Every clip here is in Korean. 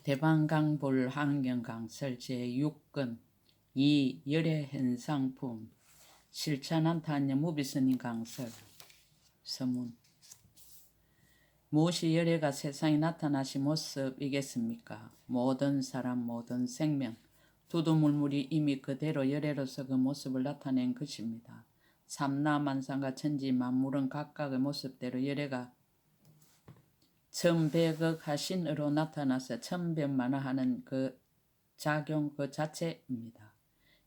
대방강불 환경강설 제6권 2. 열애현상품 실천한탄여 무비스님 강설 서문. 무엇이 열애가 세상에 나타나신 모습이겠습니까? 모든 사람, 모든 생명, 두두물물이 이미 그대로 열애로서 그 모습을 나타낸 것입니다. 삼라만상과 천지 만물은 각각의 모습대로 열애가 천백억하신으로 나타나서 천변만화하는 그 작용 그 자체입니다.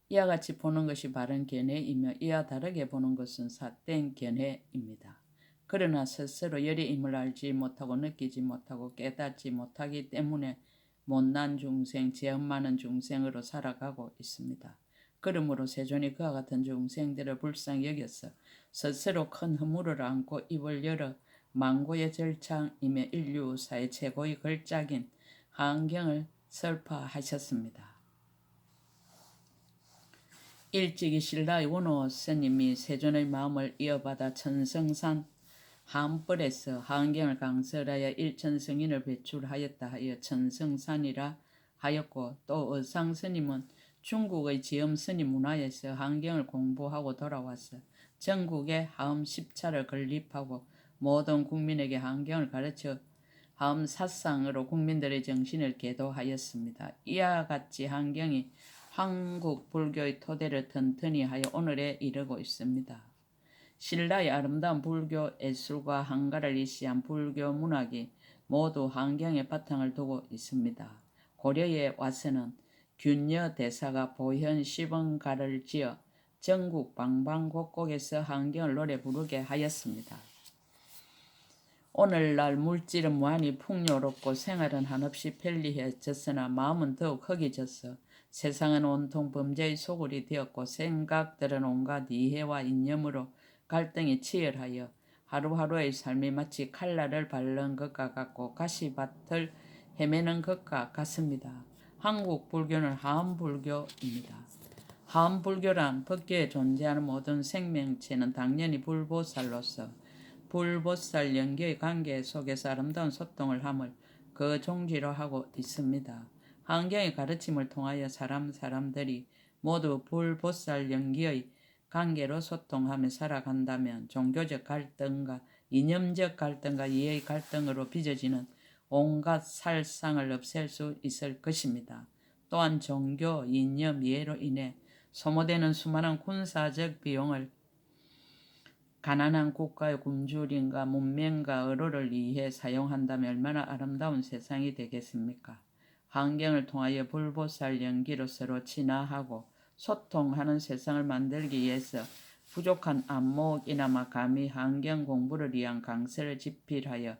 이와 같이 보는 것이 바른 견해이며 이와 다르게 보는 것은 삿된 견해입니다. 그러나 스스로 열애임을 알지 못하고 느끼지 못하고 깨닫지 못하기 때문에 못난 중생, 죄업 많은 중생으로 살아가고 있습니다. 그러므로 세존이 그와 같은 중생들을 불쌍히 여겨서 스스로 큰 허물을 안고 입을 열어 망고의 절창이며 인류사의 최고의 걸작인 환경을 설파하셨습니다. 일찍이 신라의 원호 스님이 세존의 마음을 이어받아 천성산 한벌에서 환경을 강설하여 일천성인을 배출하였다 하여 천성산이라 하였고, 또 의상 스님은 중국의 지엄 스님 문화에서 환경을 공부하고 돌아와서 전국에 하음 10차를 건립하고 모든 국민에게 환경을 가르쳐 하음 사상으로 국민들의 정신을 계도하였습니다. 이와 같이 환경이 한국 불교의 토대를 튼튼히 하여 오늘에 이르고 있습니다. 신라의 아름다운 불교 예술과 한가를 이시한 불교 문학이 모두 환경의 바탕을 두고 있습니다. 고려에 와서는 균여 대사가 보현 시번가를 지어 전국 방방곡곡에서 환경을 노래 부르게 하였습니다. 오늘날 물질은 무한히 풍요롭고 생활은 한없이 편리해졌으나 마음은 더욱 허기져서 세상은 온통 범죄의 소굴이 되었고 생각들은 온갖 이해와 이념으로 갈등이 치열하여 하루하루의 삶이 마치 칼날을 바르는 것과 같고 가시밭을 헤매는 것과 같습니다. 한국 불교는 하암불교입니다. 하암불교란 법계에 존재하는 모든 생명체는 당연히 불보살로서 불보살 연계의 관계 속에서 아름다운 소통을 함을 그 종지로 하고 있습니다. 환경의 가르침을 통하여 사람들이 모두 불보살 연기의 관계로 소통하며 살아간다면 종교적 갈등과 이념적 갈등과 이해의 갈등으로 빚어지는 온갖 살상을 없앨 수 있을 것입니다. 또한 종교, 이념, 이해로 인해 소모되는 수많은 군사적 비용을 가난한 국가의 굶주림과 문명과 의료를 위해 사용한다면 얼마나 아름다운 세상이 되겠습니까? 환경을 통하여 불보살 연기로 서로 친화하고 소통하는 세상을 만들기 위해서 부족한 안목이나마 감히 환경 공부를 위한 강서를 집필하여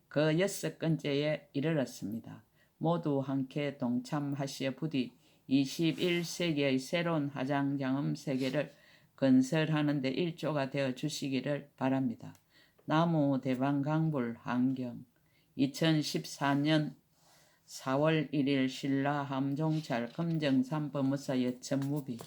그 6건째에 이르렀습니다. 모두 함께 동참하시어 부디 21세기의 새로운 화장장음 세계를 건설하는 데 일조가 되어 주시기를 바랍니다. 나무 대방강불 환경 2014년 4월 1일 신라 함종찰 금정산 법무사 예천무비.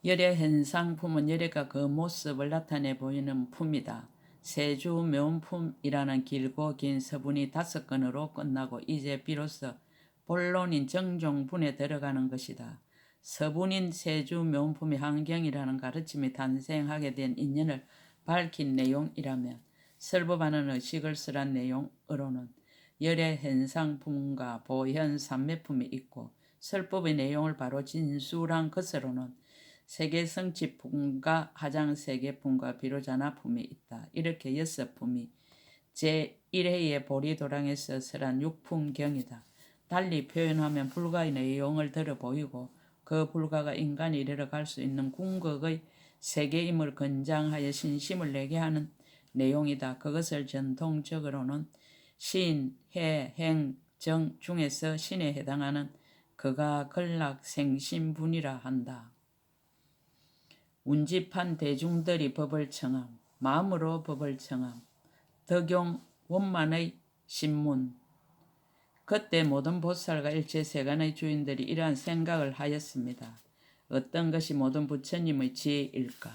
열애 현상품은 열애가 그 모습을 나타내 보이는 품이다. 세주묘품이라는 길고 긴 서문이 5건으로 끝나고 이제 비로소 본론인 정종분에 들어가는 것이다. 서분인 세주묘품의 환경이라는 가르침이 탄생하게 된 인연을 밝힌 내용이라면 설법하는 의식을 설한 내용으로는 열애 현상품과 보현 삼매품이 있고, 설법의 내용을 바로 진술한 것으로는 세계성취품과 하장세계품과 비로자나품이 있다. 이렇게 6품이 제1회의 보리도랑에서 설한 6품경이다. 달리 표현하면 불가의 내용을 들어 보이고 그 불가가 인간이 이르러갈 수 있는 궁극의 세계임을 권장하여 신심을 내게 하는 내용이다. 그것을 전통적으로는 신, 해, 행, 정 중에서 신에 해당하는 그가 걸락 생신분이라 한다. 운집한 대중들이 법을 청함, 마음으로 법을 청함, 덕용 원만의 신문. 그때 모든 보살과 일체 세간의 주인들이 이러한 생각을 하였습니다. 어떤 것이 모든 부처님의 지혜일까?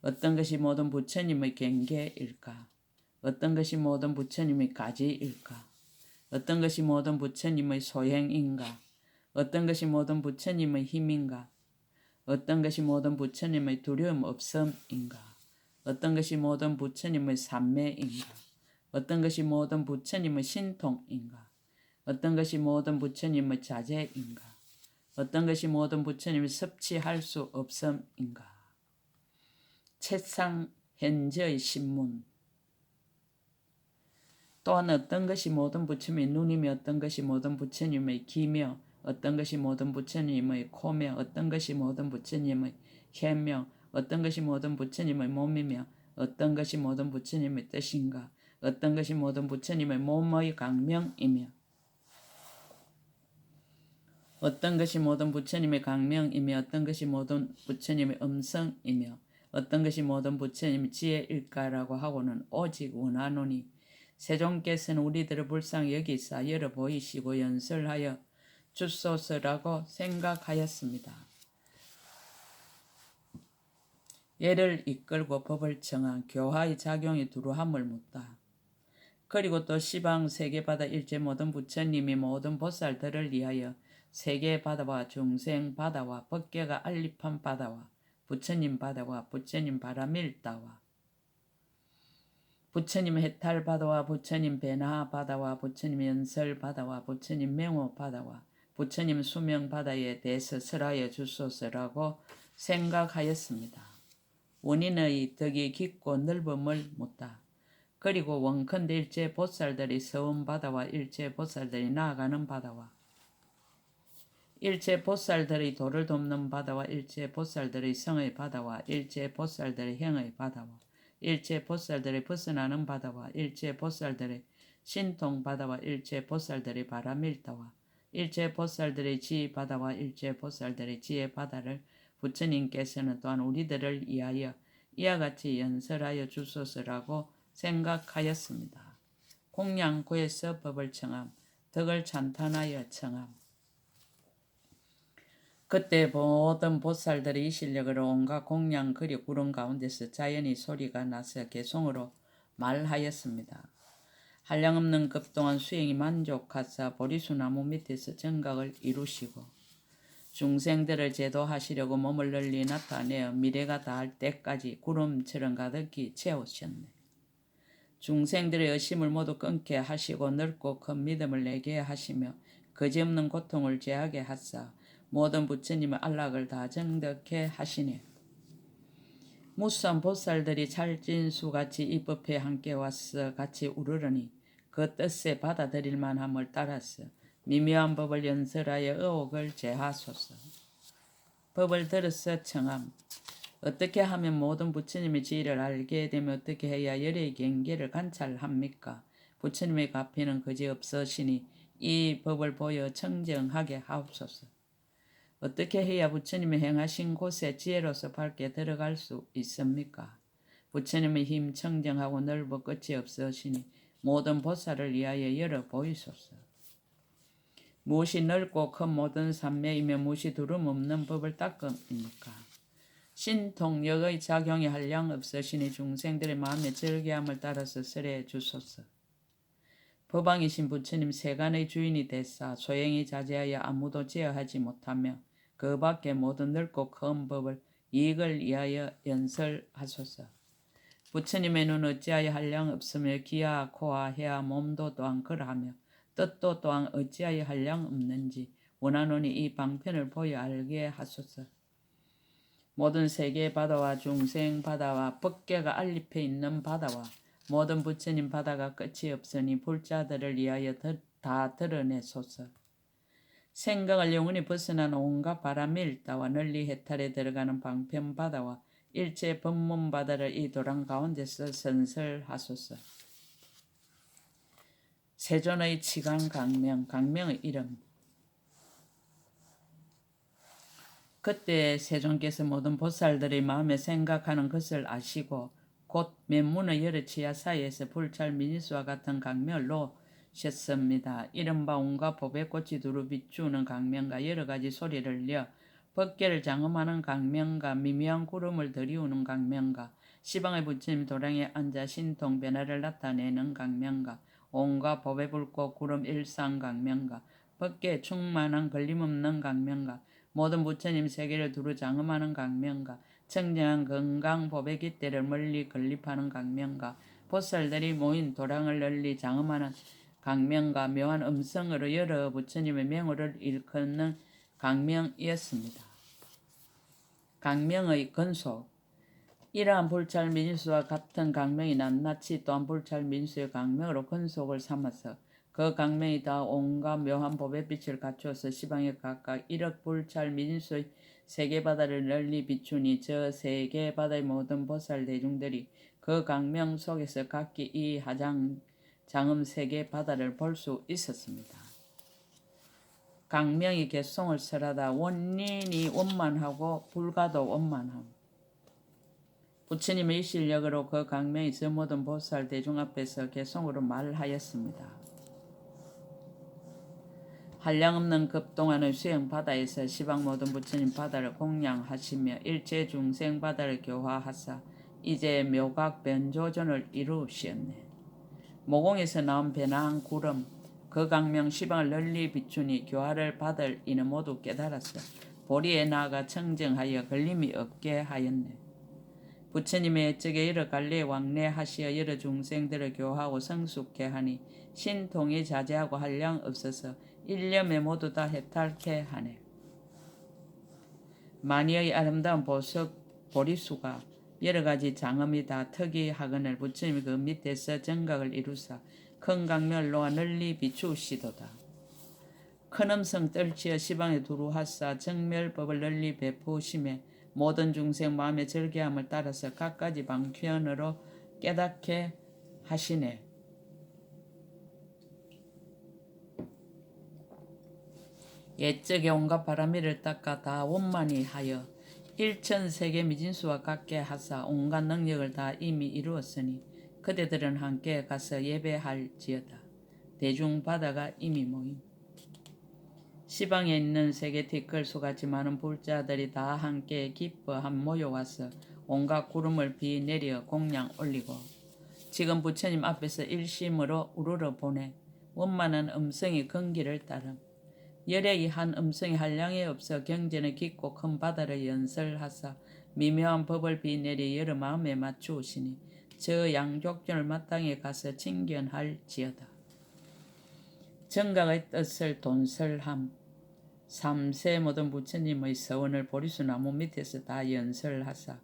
어떤 것이 모든 부처님의 경계일까? 어떤 것이 모든 부처님의 가지일까? 어떤 것이 모든 부처님의 소행인가? 어떤 것이 모든 부처님의 힘인가? 어떤 것이 모든 부처님의 두려움 없음인가? 어떤 것이 모든 부처님의 삼매인가? 어떤 것이 모든 부처님의 신통인가? 어떤 것이 모든 부처님의 자제인가? 어떤 것이 모든 부처님의 섭취할 수 없음인가? 채상 현재의 신문. 또한 어떤 것이 모든 부처님의 눈이며 어떤 것이 모든 부처님의 귀며 어떤 것이 모든 부처님의 코며 어떤 것이 모든 부처님의 혀며 어떤 것이 모든 부처님의 몸이며 어떤 것이 모든 부처님의 뜻인가? 어떤 것이 모든 부처님의 몸의 강명이며 어떤 것이 모든 부처님의 강명이며 어떤 것이 모든 부처님의 음성이며 어떤 것이 모든 부처님의 지혜일까라고 하고는 오직 원하노니 세종께서는 우리들을 불쌍히 여기사 열어 보이시고 연설하여 주소서라고 생각하였습니다. 예를 이끌고 법을 정한 교화의 작용이 두루함을 묻다. 그리고 또 시방 세계바다 일체 모든 부처님이 모든 보살들을 위하여 세계바다와 중생바다와 법계가 알립한 바다와 부처님 바다와 부처님 바라밀다와 부처님 해탈바다와 부처님 배나바다와 부처님 연설바다와 부처님 맹호바다와 부처님 수명바다에 대해서 설하여 주소서라고 생각하였습니다. 원인의 덕이 깊고 넓음을 묻다. 그리고 원컨대 일체 보살들이 서운 바다와 일체 보살들이 나아가는 바다와 일체 보살들의 도를 돕는 바다와 일체 보살들의 성의 바다와 일체 보살들의 행의 바다와 일체 보살들의 벗어나는 바다와 일체 보살들의 신통 바다와 일체 보살들의 바라밀다와 일체 보살들의 지 바다와 일체 보살들의 지혜 바다를 부처님께서는 또한 우리들을 위하여 이와 같이 연설하여 주소서라고 생각하였습니다. 공양구에서 법을 청함, 덕을 찬탄하여 청함. 그때 모든 보살들이 이 실력으로 온갖 공양 그리 구름 가운데서 자연히 소리가 나서 개송으로 말하였습니다. 한량없는 급동안 수행이 만족하사 보리수나무 밑에서 정각을 이루시고 중생들을 제도하시려고 몸을 널리 나타내어 미래가 닿을 때까지 구름처럼 가득히 채우셨네. 중생들의 의심을 모두 끊게 하시고 넓고 큰 믿음을 내게 하시며 거지없는 고통을 제하게 하사 모든 부처님의 안락을 다 정덕해 하시네. 무수한 보살들이 찰진수같이 이 법회 함께 와서 같이 우르르니 그 뜻에 받아들일 만함을 따라서 미묘한 법을 연설하여 의혹을 제하소서. 법을 들어서 청함. 어떻게 하면 모든 부처님의 지혜를 알게 되며 어떻게 해야 열의 경계를 관찰합니까? 부처님의 가피는 그지없으시니 이 법을 보여 청정하게 하옵소서. 어떻게 해야 부처님의 행하신 곳에 지혜로서 밝게 들어갈 수 있습니까? 부처님의 힘 청정하고 넓어 끝이 없으시니 모든 보살을 위하여 열어 보이소서. 무엇이 넓고 큰 모든 삼매이며 무엇이 두름 없는 법을 닦음입니까? 신통력의 작용이 한량 없으시니 중생들의 마음의 절개함을 따라서 설해 주소서. 법왕이신 부처님 세간의 주인이 되사 소행이 자제하여 아무도 제어하지 못하며 그 밖에 모든 넓고 큰 법을 이익을 위하여 연설하소서. 부처님의 눈 어찌하여 한량 없으며 귀와 코와 혀와 몸도 또한 그러하며 뜻도 또한 어찌하여 한량 없는지 원하노니 이 방편을 보여 알게 하소서. 모든 세계 바다와 중생 바다와 법계가 알립해 있는 바다와 모든 부처님 바다가 끝이 없으니 불자들을 위하여 다 드러내소서. 생각을 영원히 벗어난 온갖 바람이 일다와 널리 해탈에 들어가는 방편 바다와 일체 법문 바다를 이 도랑 가운데서 선설하소서. 세존의 치강 강명, 강명의 이름. 그때 세존께서 모든 보살들의 마음에 생각하는 것을 아시고 곧 면문의 여러 치야 사이에서 불찰 미니수와 같은 강명을 놓으셨습니다. 이른바 온갖 법의 꽃이 두루 비추는 강명과 여러 가지 소리를 내어 법계를 장엄하는 강명과 미묘한 구름을 들이우는 강명과 시방의 부처님 도량에 앉아 신통 변화를 나타내는 강명과 온갖 법에 불꽃 구름 일상 강명과 법계에 충만한 걸림없는 강명과 모든 부처님 세계를 두루 장엄하는 강명과 청정한 건강 법의 깃대를 멀리 건립하는 강명과 보살들이 모인 도량을 널리 장엄하는 강명과 묘한 음성으로 여러 부처님의 명호를 일컫는 강명이었습니다. 강명의 근속. 이러한 불찰 민수와 같은 강명이 낱낱이 또한 불찰 민수의 강명으로 근속을 삼아서 그 강명이 다 온갖 묘한 법의 빛을 갖추어서 시방에 각각 1억 불찰 민수의 세계바다를 널리 비추니 저 세계바다의 모든 보살 대중들이 그 강명 속에서 각기 이 장음 세계바다를 볼 수 있었습니다. 강명이 개송을 설하다 원린이 원만하고 불가도 원만함. 부처님의 실력으로 그 강명이 저 모든 보살 대중 앞에서 개송으로 말하였습니다. 한량없는 급동안의 수영 바다에서 시방 모든 부처님 바다를 공양하시며 일체 중생 바다를 교화하사 이제 묘각 변조전을 이루시었네. 모공에서 나온 변화한 구름 그 강명 시방을 널리 비추니 교화를 받을 이는 모두 깨달았어 보리에 나아가 청정하여 걸림이 없게 하였네. 부처님의 옛적에 여러 갈래 왕래하시어 여러 중생들을 교화하고 성숙케 하니 신통이 자제하고 한량 없어서 일념에 모두 다 해탈케 하네. 만이의 아름다운 보석 보리수가 여러 가지 장엄이 다 특이하거늘 부처님이 그 밑에서 정각을 이루사 큰 강명을 놓아 널리 비추시도다. 큰 음성 떨치어 시방에 두루하사 정멸법을 널리 베푸심에 모든 중생 마음의 절개함을 따라서 각가지 방편으로 깨닫게 하시네. 옛적에 온갖 바람이를 닦아 다 원만히 하여 일천세계 미진수와 같게 하사 온갖 능력을 다 이미 이루었으니 그대들은 함께 가서 예배할지어다. 대중바다가 이미 모임. 시방에 있는 세계 티끌수같이 많은 불자들이 다 함께 기뻐한 모여와서 온갖 구름을 비 내려 공양 올리고 지금 부처님 앞에서 일심으로 우러러 보내 원만한 음성이 건기를 따름. 열의 한 음성이 한량이 없어 경전의 깊고 큰 바다를 연설하사 미묘한 법을 비 내려 여러 마음에 맞추시니 저 양족전을 마땅히 가서 칭견할지어다. 정각의 뜻을 돈설함. 3세 모든 부처님의 서원을 보리수 나무 밑에서 다 연설하사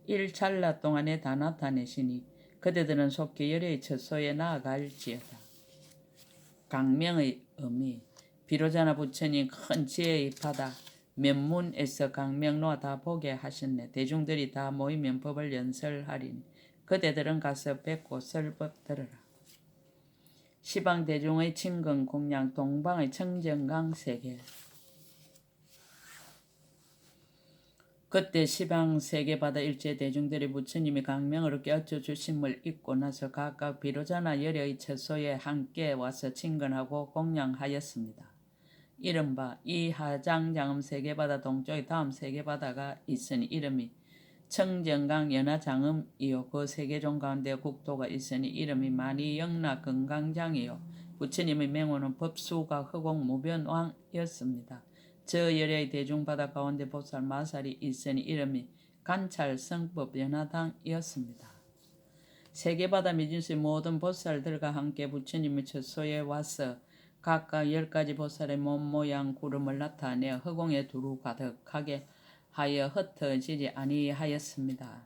일찰나 동안에 다 나타내시니 그대들은 속히 열의 처소에 나아갈지어다. 강명의 의미. 비로자나 부처님 큰 지혜의 바다 면문에서 강명 놓아 다 보게 하셨네. 대중들이 다 모이면 법을 연설하리니 그대들은 가서 뵙고 설법 들으라. 시방 대중의 친근 공양 동방의 청정강 세계. 그때 시방 세계바다 일체 대중들이 부처님이 강명으로 깨우쳐 주심을 잊고 나서 각각 비로자나 열의 처소에 함께 와서 친근하고 공양하였습니다. 이른바 이 하장장음 세계바다 동쪽에 다음 세계바다가 있으니 이름이 청정강 연하장음이요 그 세계종 가운데 국도가 있으니 이름이 만이영락 건강장이요 부처님의 명호는 법수가 허공 무변왕이었습니다. 저 열의 대중바다 가운데 보살 마살이 있으니 이름이 관찰성법 연하당이었습니다. 세계바다 미진수의 모든 보살들과 함께 부처님의 처소에 와서 각각 10가지 보살의 몸 모양 구름을 나타내어 허공에 두루 가득하게 하여 흩어지지 아니하였습니다.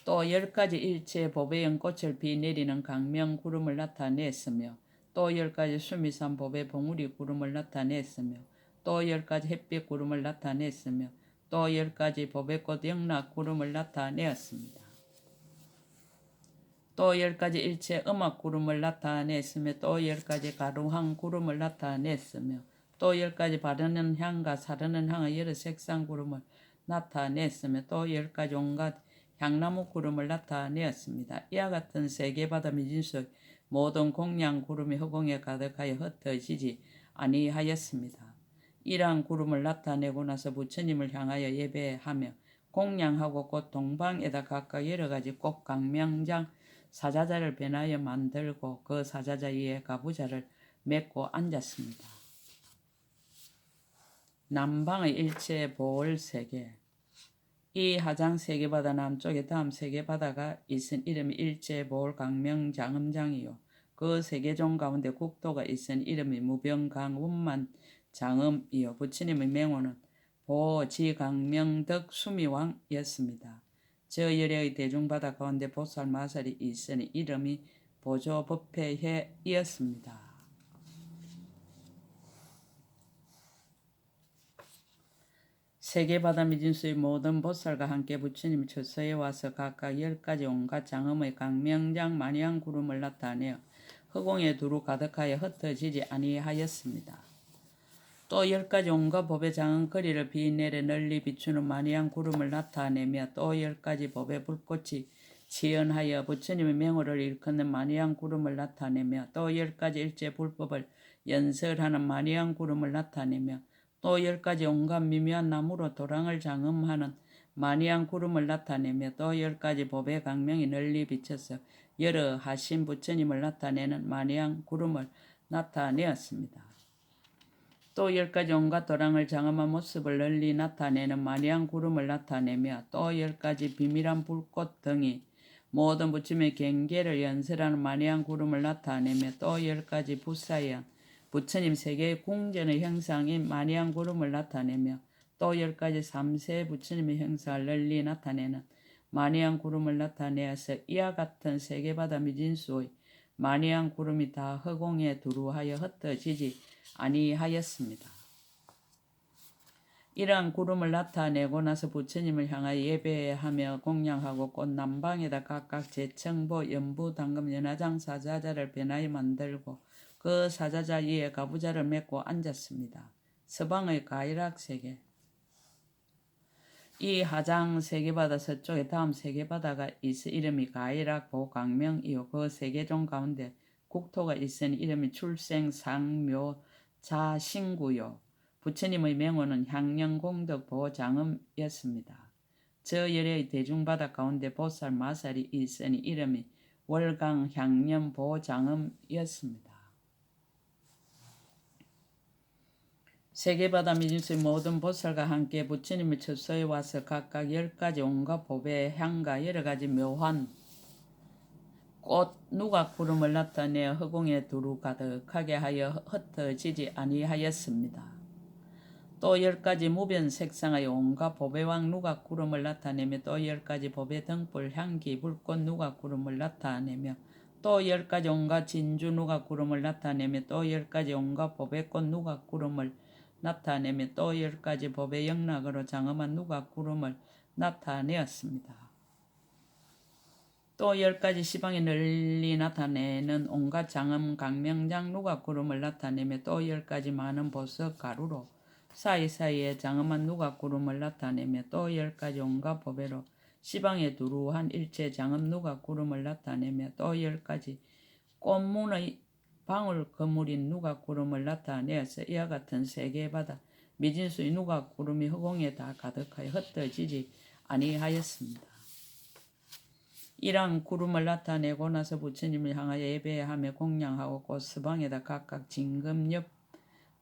또 10가지 일체 법의 연꽃을 비 내리는 강명 구름을 나타냈으며 또 10가지 수미산 법의 봉우리 구름을 나타냈으며 또 10가지 햇빛 구름을 나타냈으며 또 10가지 법의 꽃 영락 구름을 나타내었습니다. 또 10가지 일체 음악 구름을 나타냈으며 또 10가지 가루향 구름을 나타냈으며 또 10가지 바르는 향과 사르는 향의 여러 색상 구름을 나타냈으며 또 10가지 온갖 향나무 구름을 나타내었습니다. 이와 같은 세계바다 미진수의 모든 공양 구름이 허공에 가득하여 흩어지지 아니하였습니다. 이러한 구름을 나타내고 나서 부처님을 향하여 예배하며 공양하고 곧 동방에다 각각 여러 가지 꽃 강명장 사자자를 변하여 만들고 그 사자자 위에 가부좌를 맺고 앉았습니다. 남방의 일체 보월 세계. 이 하장 세계바다 남쪽에 다음 세계바다가 있은 이름이 일체 보월 강명 장음장이요. 그 세계종 가운데 국도가 있은 이름이 무병강 운만 장음이요. 부처님의 명호는 보지강명덕 수미왕이었습니다. 저 열의 대중바다 가운데 보살 마살이 있으니 이름이 보조법회회이었습니다. 세계바다 미진수의 모든 보살과 함께 부처님이 처소에 와서 각각 10가지 온갖 장엄의 강명장 만양 구름을 나타내어 허공에 두루 가득하여 흩어지지 아니하였습니다. 또 10가지 온갖 법의 장엄거리를 비내려 널리 비추는 만양 구름을 나타내며 또 10가지 법의 불꽃이 치연하여 부처님의 명호를 일컫는 만양 구름을 나타내며 또 10가지 일제 불법을 연설하는 만양 구름을 나타내며 또 10가지 온갖 미묘한 나무로 도랑을 장엄하는 만양 구름을 나타내며 또 10가지 법의 강명이 널리 비쳐서 여러 하신 부처님을 나타내는 만양 구름을 나타내었습니다. 또 10가지 온갖 도랑을 장엄한 모습을 널리 나타내는 만양 구름을 나타내며 또 10가지 비밀한 불꽃 등이 모든 부처님의 경계를 연설하는 만양 구름을 나타내며 또 10가지 부사양 부처님 세계의 궁전의 형상인 만양 구름을 나타내며 또 10가지 3세 부처님의 형상을 널리 나타내는 만양 구름을 나타내어서 이와 같은 세계바다 미진수의 만양 구름이 다 허공에 두루하여 흩어지지 아니하였습니다. 이러한 구름을 나타내고 나서 부처님을 향하여 예배하며 공양하고 곧 남방에다 각각 제청보 연부 당금 연화장 사자자를 변하여 만들고 그 사자자 위에 가부좌를 맺고 앉았습니다. 서방의 가이락 세계. 이 하장 세계바다 서쪽에 다음 세계바다가 있어 이름이 가이락 보강명이요. 그 세계종 가운데 국토가 있으니 이름이 출생상묘 자신구요. 부처님의 명호는 향령공덕 보장음이었습니다. 저 열의 대중바다 가운데 보살 마살이 있으니 이름이 월강 향년 보장음이었습니다. 세계바다 미진수의 모든 보살과 함께 부처님의 처소에 와서 각각 10가지 온갖 법의 향과 여러가지 묘한 꽃 누각 구름을 나타내어 허공에 두루 가득하게 하여 흩어지지 아니하였습니다. 또 10가지 무변 색상의 온갖 법의 왕 누각 구름을 나타내며 또 10가지 법의 등불 향기 불꽃 누각 구름을 나타내며 또 10가지 온갖 진주 누각 구름을 나타내며 또 10가지 온갖 법의 꽃 누각 구름을 나타내며 또 10가지 법의 영락으로 장엄한 누각 구름을 나타내었습니다. 또 10가지 시방에 널리 나타내는 온갖 장엄 강명장 누각 구름을 나타내며 또 10가지 많은 보석 가루로 사이사이에 장엄한 누각 구름을 나타내며 또 10가지 온갖 법회로 시방에 두루한 일체 장엄 누각 구름을 나타내며 또 10가지 꽃문의 방울 그물인 누각 구름을 나타내어서 이와 같은 세계바다 미진수의 누각 구름이 허공에 다 가득하여 흩어지지 아니하였습니다. 이러한 구름을 나타내고 나서 부처님을 향하여 예배하며 공양하고 곧 서방에다 각각 진금엽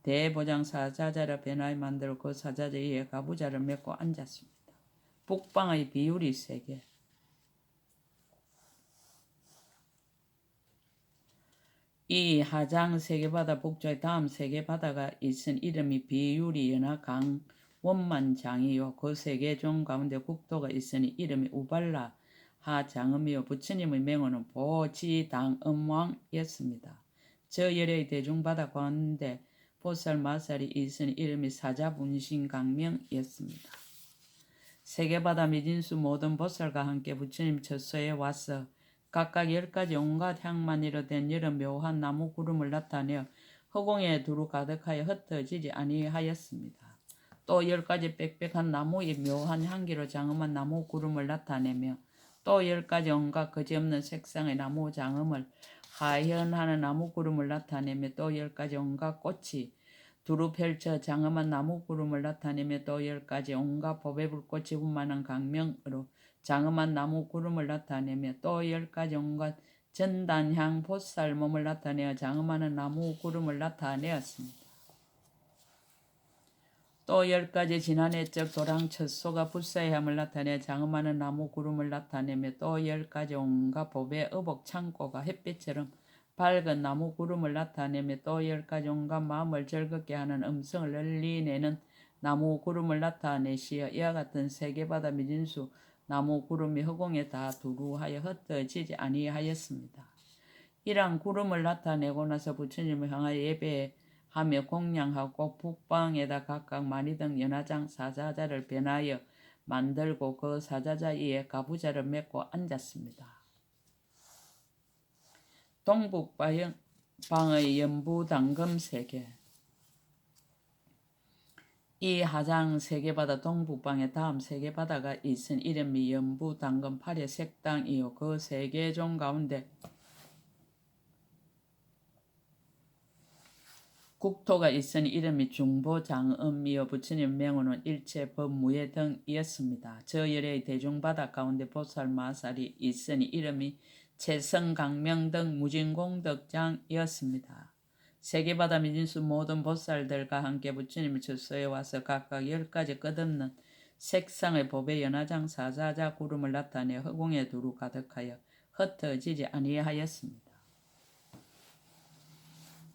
대보장 사자자를 변하여 만들고 그 사자자 위에 가부좌를 맺고 앉았습니다. 북방의 비유리 세계. 이 하장 세계바다 북쪽에 다음 세계바다가 있은 이름이 비유리 연화강 원만장이요. 그 세계종 가운데 국도가 있으니 이름이 우발라 하장음이요. 부처님의 명호는 보지당음왕이었습니다. 저 열의 대중바다 가운데 보살 마살이 있으니 이름이 사자분신강명이었습니다. 세계바다 미진수 모든 보살과 함께 부처님 처소에 와서 각각 10가지 온갖 향만이로 된 여러 묘한 나무 구름을 나타내어 허공에 두루 가득하여 흩어지지 아니하였습니다. 또 10가지 빽빽한 나무의 묘한 향기로 장엄한 나무 구름을 나타내며 또 10가지 온갖 거지없는 색상의 나무 장엄을 하현하는 나무 구름을 나타내며 또 10가지 온갖 꽃이 두루 펼쳐 장엄한 나무 구름을 나타내며 또 10가지 온갖 법의 불꽃이 분만한 강명으로 장엄한 나무 구름을 나타내며 또 10가지 온갖 전단향 보살 몸을 나타내어 장엄한 나무 구름을 나타내었습니다. 또 10가지 지난해적 도랑 첫소가 불사의 함을 나타내 장엄한 나무 구름을 나타내며 또 10가지 온갖 법의 의복 창고가 햇빛처럼 밝은 나무 구름을 나타내며 또 10가지 온갖 마음을 즐겁게 하는 음성을 널리 내는 나무 구름을 나타내시어 이와 같은 세계바다 미진수 나무 구름이 허공에 다 두루하여 흩어지지 아니하였습니다. 이러한 구름을 나타내고 나서 부처님을 향하여 예배하며 공양하고 북방에다 각각 마니등 연화장 사자자를 변하여 만들고 그 사자자 위에 가부좌를 맺고 앉았습니다. 동북방의 연부당금 세계. 이 하장 세계바다 동북방에 다음 세계바다가 있은 이름이 연부당금 8의 색당이요 그 세계종 가운데 국토가 있은 이름이 중보장엄이요 부처님 명호는 일체 법무예 등이었습니다. 저 열의 대중바다 가운데 보살 마살이 있으니 이름이 채성강명 등 무진공덕장이었습니다. 세계바다 미진수 모든 보살들과 함께 부처님의 처소에 와서 각각 10가지 끝없는 색상의 법의 연화장 사자자 구름을 나타내 허공에 두루 가득하여 흩어지지 아니하였습니다.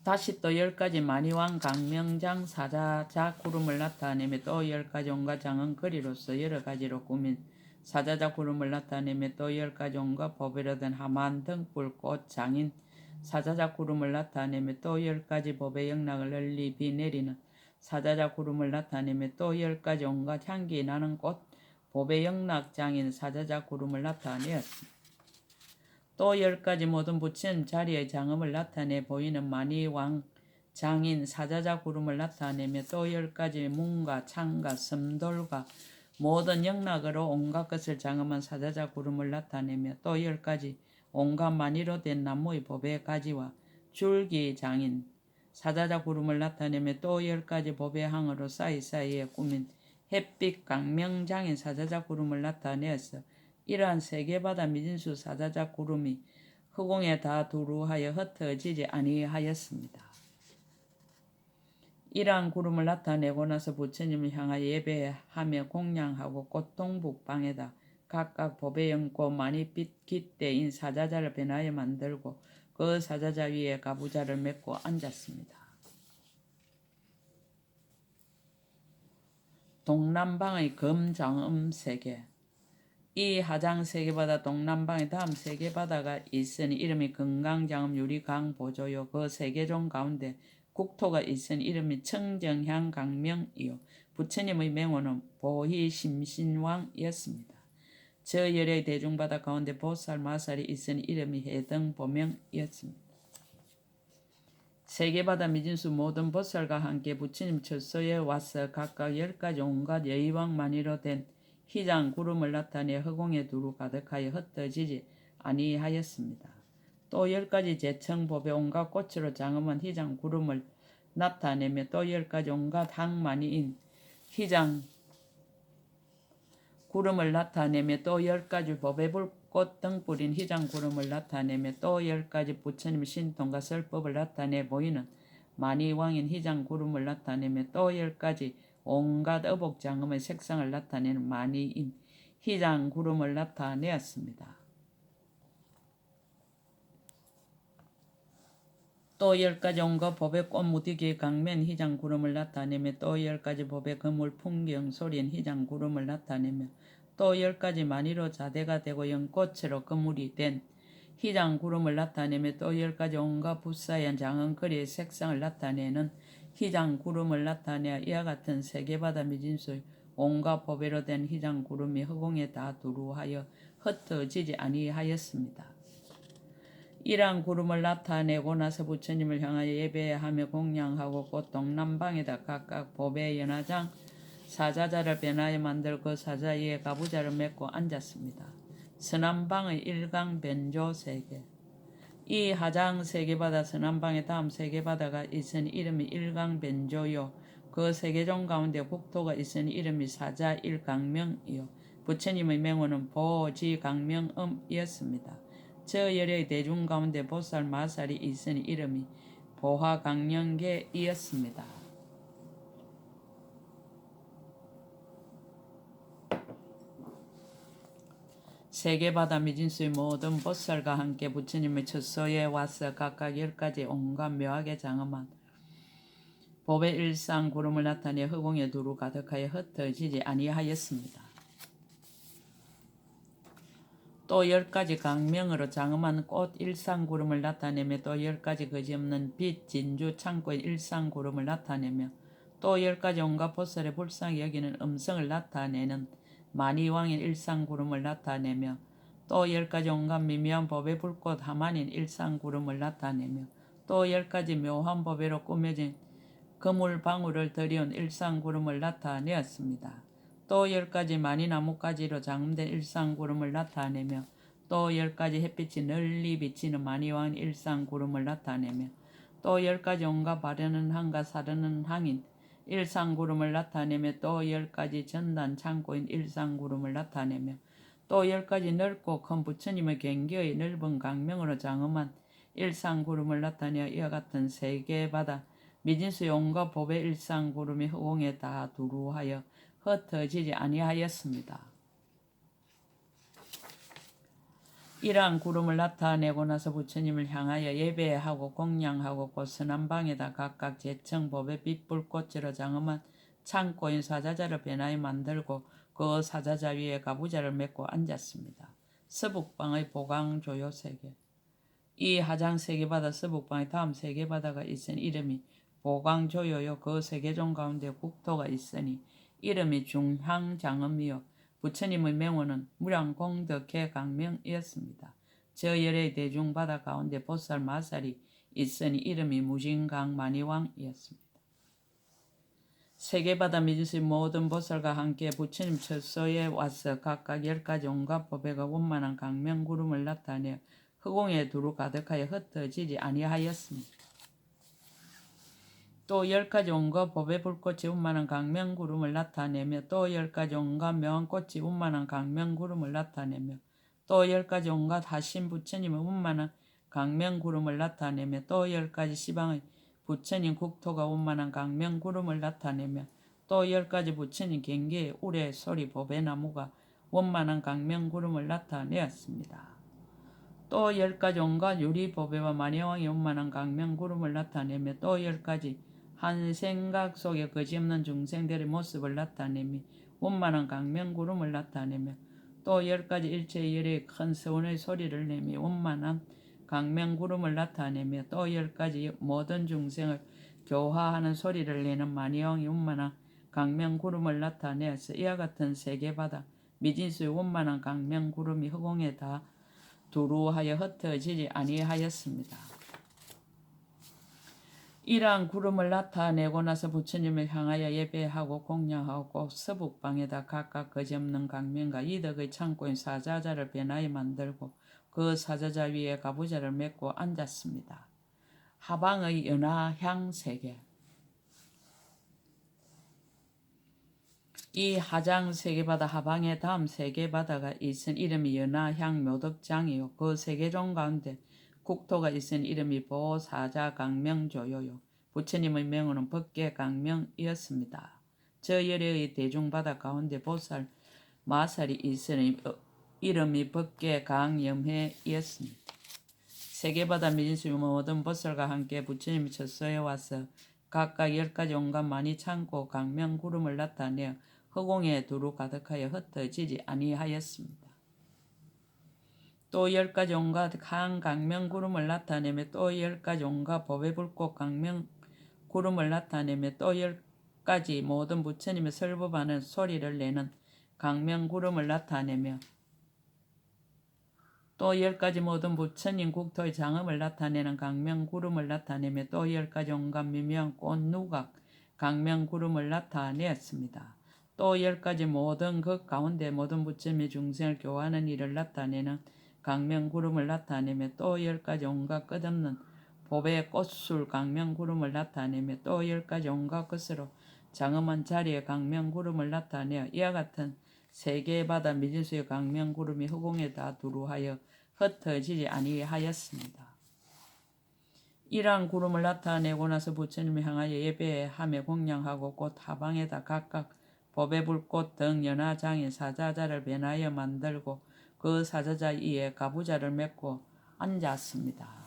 다시 또 10가지 마니왕 강명장 사자자 구름을 나타내며 또 10가지 온갖 장은 거리로서 여러 가지로 꾸민 사자자 구름을 나타내며 또 10가지 온갖 법으로 된 하만 등불꽃 장인 사자자 구름을 나타내며 또 10가지 법의 영락을 널리 비내리는 사자자 구름을 나타내며 또 10가지 온갖 향기 나는 꽃 법의 영락 장인 사자자 구름을 나타내었습니다. 또 10가지 모든 부처님 자리의 장엄을 나타내 보이는 마니왕 장인 사자자 구름을 나타내며 또 10가지 문과 창과 섬돌과 모든 영락으로 온갖 것을 장엄한 사자자 구름을 나타내며 또 10가지 온갖 마니로 된 나무의 법의 가지와 줄기 장인 사자자 구름을 나타내며 또 10가지 법의 항으로 사이사이에 꾸민 햇빛 강명장인 사자자 구름을 나타내어서 이러한 세계바다 미진수 사자자 구름이 허공에 다 두루하여 흩어지지 아니하였습니다. 이러한 구름을 나타내고 나서 부처님을 향하여 예배하며 공양하고 꽃동북방에다 각각 법의 연꽃 많이빛 깃대인 사자자를 변하여 만들고 그 사자자 위에 가부좌를 맺고 앉았습니다. 동남방의 금장음 세계. 이 하장 세계바다 동남방에 다음 세계바다가 있으니 이름이 금강장음 유리강보조요 그 세계종 가운데 국토가 있으니 이름이 청정향 강명이요 부처님의 명호는 보희심신왕이었습니다. 저 열의 대중바다 가운데 보살 마살이 있으니 이름이 해등보명이었습니다. 세계바다 미진수 모든 보살과 함께 부처님 처소에 와서 각각 10가지 온갖 여의왕만이로 된 희장 구름을 나타내 허공에 두루 가득하여 흩어지지 아니하였습니다. 또 10가지 제청법의 온갖 꽃으로 장엄한 희장 구름을 나타내며 또 10가지 온갖 항만이인 희장 구름을 나타내며 또 10가지 법의 불꽃 등불인 희장 구름을 나타내며 또 10가지 부처님 신통과 설법을 나타내 보이는 마니왕인 희장 구름을 나타내며 또 10가지 온갖 의복장엄의 색상을 나타내는 마니인 희장 구름을 나타내었습니다. 또 10가지 온갖 법의 꽃무디기 강면 희장 구름을 나타내며 또 10가지 법의 그물 풍경 소리인 희장 구름을 나타내며 또 10가지 마니로 자대가 되고 연꽃으로 그물이 된 희장 구름을 나타내며 또 10가지 온갖 붓사연 장은거리의 색상을 나타내는 희장 구름을 나타내어 이와 같은 세계바다 미진수의 온갖 법외로 된 희장 구름이 허공에 다 두루하여 흩어지지 아니하였습니다. 이러한 구름을 나타내고 나서 부처님을 향하여 예배하며 공양하고 곧 동남방에다 각각 법의 연화장 사자자를 변하여 만들 그 사자 위에 가부좌를 맺고 앉았습니다. 서남방의 일강 변조 세계. 이 하장 세계바다 서남방에 다음 세계바다가 있으니 이름이 일강변조요. 그 세계종 가운데 국토가 있으니 이름이 사자 일강명이요. 부처님의 명호는 보지강명음이었습니다. 저 열의 대중 가운데 보살 마살이 있으니 이름이 보화강령계이었습니다. 세계바다 미진수의 모든 보살과 함께 부처님의 처소에 와서 각각 10가지 온갖 묘하게 장엄한 법의 일상 구름을 나타내 허공에 두루 가득하여 흩어지지 아니하였습니다. 또 10가지 강명으로 장엄한 꽃 일상구름을 나타내며 또 10가지 거지없는 빛 진주 창고의 일상구름을 나타내며 또 10가지 온갖 보살의 불쌍히 여기는 음성을 나타내는 만이왕인 일상구름을 나타내며 또 10가지 온갖 미묘한 법의 불꽃 하만인 일상구름을 나타내며 또 10가지 묘한 법회로 꾸며진 그물방울을 들여온 일상구름을 나타내었습니다. 또 10가지 마니나무가지로 장음된 일상구름을 나타내며 또 10가지 햇빛이 널리 비치는 마니왕 일상구름을 나타내며 또 10가지 온갖 바르는 항과 사르는 항인 일상구름을 나타내며 또 10가지 전단 창고인 일상구름을 나타내며 또 10가지 넓고 큰 부처님의 경계의 넓은 강명으로 장엄한 일상구름을 나타내어 이와 같은 세계바다 미진수의 온갖 법의 일상구름이 허공에 다 두루하여 흩어지지 아니하였습니다. 이러한 구름을 나타내고 나서 부처님을 향하여 예배하고 공양하고 곧 서남방에다 각각 제청 법의 빛불꽃으로 장엄한 창고인 사자자를 변하여 만들고 그 사자자 위에 가부좌를 메고 앉았습니다. 서북방의 보강조요 세계. 이 하장 세계바다 서북방의 다음 세계바다가 있으니 이름이 보강조요요. 그 세계종 가운데 국토가 있으니 이름이 중향장엄이요. 부처님의 명호는 무량공덕계강명이었습니다. 저 열의 대중바다 가운데 보살 마살이 있으니 이름이 무진강만이왕이었습니다. 세계바다 미진수의 모든 보살과 함께 부처님 처소에 와서 각각 10가지 온갖 법회가 원만한 강명구름을 나타내 허공에 두루 가득하여 흩어지지 아니하였습니다. 또 10가지 온갖 법의 불꽃이 운만한 강명구름을 나타내며 또 10가지 온갖 묘한 꽃이 운만한 강명구름을 나타내며 또 10가지 온갖 하신 부처님의 운만한 강명구름을 나타내며 또 10가지 시방의 부처님 국토가 운만한 강명구름을 나타내며 또 10가지 부처님 경계의 우레 소리 법의 나무가 원만한 강명구름을 나타내었습니다. 또 10가지 온갖 유리보배와 마녀왕이 원만한 강명구름을 나타내며 또 10가지 한 생각 속에 거지없는 중생들의 모습을 나타내며 원만한 강명구름을 나타내며 또 10가지 일체의 열의 큰 서운의 소리를 내며 원만한 강명구름을 나타내며 또 10가지 모든 중생을 교화하는 소리를 내는 마니왕이 원만한 강명구름을 나타내어서 이와 같은 세계바다 미진수의 원만한 강명구름이 허공에 다 두루하여 흩어지지 아니하였습니다. 이러한 구름을 나타내고 나서 부처님을 향하여 예배하고 공양하고 서북방에다 각각 거지없는 강명과 이덕의 창고인 사자자를 변하여 만들고 그 사자자 위에 가부좌를 메고 앉았습니다. 하방의 연화향세계. 이 하장 세계바다 하방에 다음 세계바다가 있은 이름이 연화향 묘덕장이요. 그 세계종 가운데 국토가 있은 이름이 보사자강명조요요. 부처님의 명호는 법계강명이었습니다. 저 열의 대중바다 가운데 보살 마살이 있으니 이름이 법계강염회이었습니다. 세계바다 미진수의 모든 보살과 함께 부처님이 처소에 와서 각각 10가지 온갖 많이 창고 강명구름을 나타내어 허공에 두루 가득하여 흩어지지 아니하였습니다. 또 10가지 온갖 한 강명구름을 나타내며 또 10가지 온갖 법의 불꽃 강명구름을 나타내며 또 10가지 모든 부처님의 설법하는 소리를 내는 강명구름을 나타내며 또 10가지 모든 부처님 국토의 장엄을 나타내는 강명구름을 나타내며 또 10가지 온갖 미묘한 꽃누각 강명구름을 나타내었습니다. 또 10가지 모든 그 가운데 모든 부처님의 중생을 교화하는 일을 나타내는 강명구름을 나타내며 또 10가지 온갖 끝없는 보배 꽃술 강명구름을 나타내며 또 10가지 온갖 것으로 장엄한 자리에 강명구름을 나타내어 이와 같은 세 개의 바다 미진수의 강명구름이 허공에 다 두루하여 흩어지지 아니하였습니다. 이러한 구름을 나타내고 나서 부처님을 향하여 예배하며 공양하고 곧 하방에다 각각 보배불꽃 등 연화장인 사자자를 변하여 만들고 그 사자자 위에 가부좌를 맺고 앉았습니다.